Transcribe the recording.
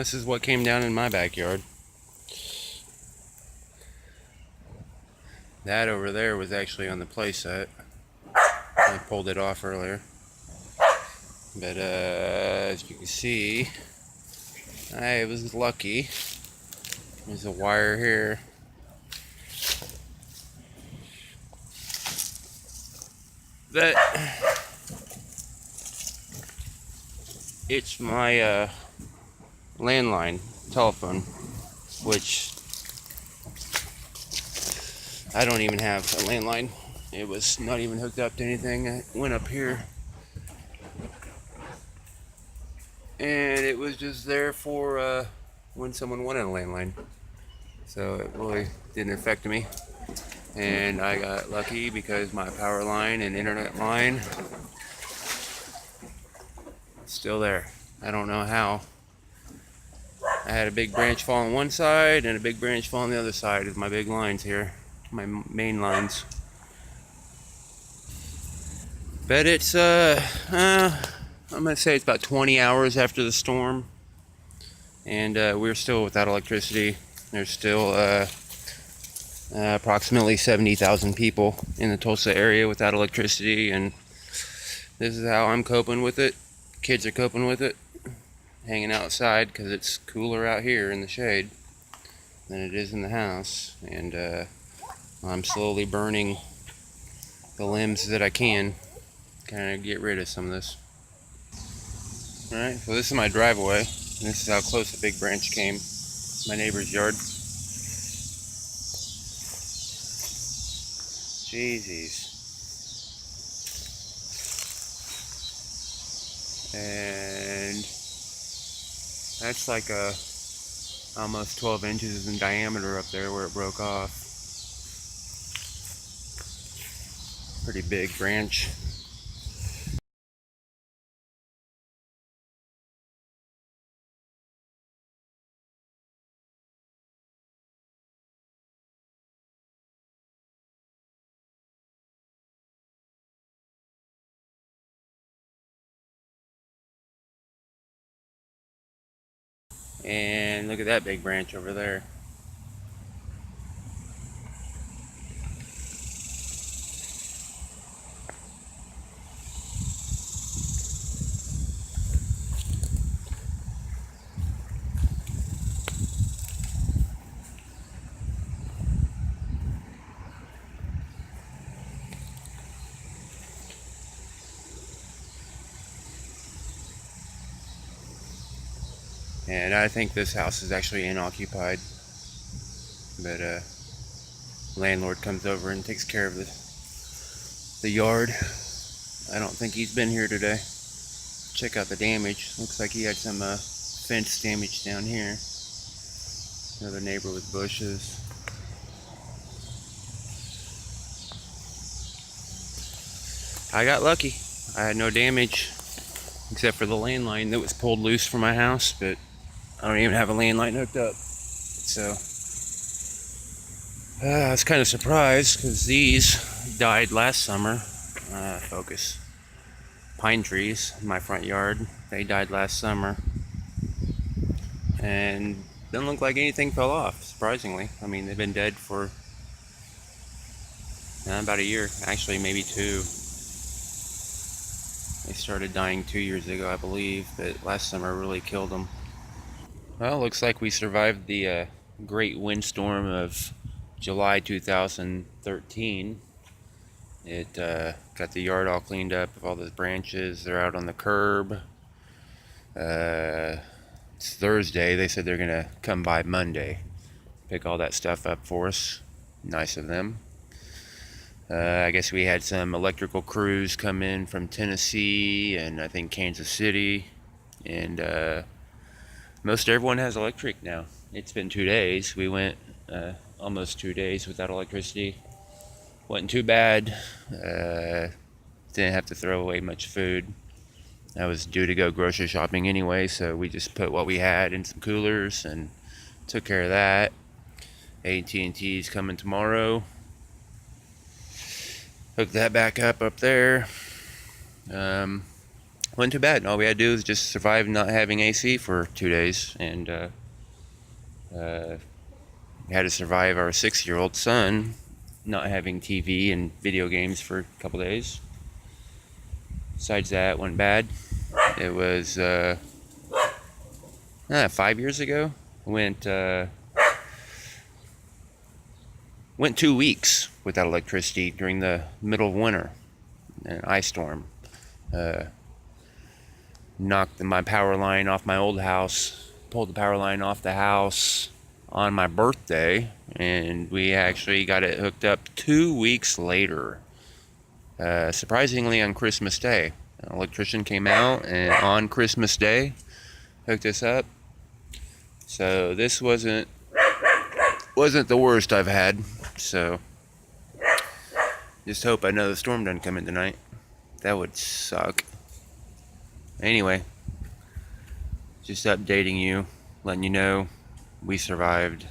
this is what came down in my backyard. That over there was actually on the play set. I pulled it off earlier. But as you can see, I was lucky. There's a wire here. That it's my landline telephone, which I don't even have a landline. It was not even hooked up to anything. I went up here and it was just there for when someone wanted a landline. So it really didn't affect me. And I got lucky because my power line and internet line is still there. I don't know how. I had a big branch fall on one side and a big branch fall on the other side of my big lines here, my main lines. But it's I'm gonna say it's about 20 hours after the storm, and we're still without electricity. There's still approximately 70,000 people in the Tulsa area without electricity, and this is how I'm coping with it. Kids are coping with it, hanging outside because it's cooler out here in the shade than it is in the house, and I'm slowly burning the limbs that I can, kind of get rid of some of this. Alright, so this is my driveway, and this is how close the big branch came. My neighbor's yard. Jeezies. And that's like almost 12 inches in diameter up there where it broke off. Pretty big branch. And look at that big branch over there. And I think this house is actually unoccupied, but landlord comes over and takes care of the yard. I don't think he's been here today. Check out the damage. Looks like he had some fence damage down here. Another neighbor with bushes. I got lucky. I had no damage except for the landline that was pulled loose from my house, but I don't even have a landline hooked up. So I was kind of surprised because these died last summer. Focus. Pine trees in my front yard. They died last summer. And doesn't look like anything fell off, surprisingly. I mean, they've been dead for about a year. Actually, maybe 2. They started dying 2 years ago, I believe, but last summer really killed them. Well, looks like we survived the great windstorm of July 2013. It got the yard all cleaned up of all those branches. They're out on the curb. It's Thursday. They said they're going to come by Monday, pick all that stuff up for us. Nice of them. I guess we had some electrical crews come in from Tennessee and I think Kansas City, and most everyone has electric now. It's been 2 days. We went almost 2 days without electricity. Wasn't too bad. Didn't have to throw away much food. I was due to go grocery shopping anyway, so we just put what we had in some coolers and took care of that. AT&T's coming tomorrow. Hook that back up there. wasn't too bad. All we had to do was just survive not having AC for 2 days, and we had to survive our 6-year-old son not having TV and video games for a couple days. Besides that, it went bad. It was 5 years ago. Went 2 weeks without electricity during the middle of winter. An ice storm knocked my power line off my old house, pulled the power line off the house on my birthday, and we actually got it hooked up 2 weeks later. Surprisingly, on Christmas Day, an electrician came out and on Christmas Day hooked us up. So this wasn't the worst I've had. So just hope another storm doesn't come in tonight. That would suck. Anyway, just updating you, letting you know we survived.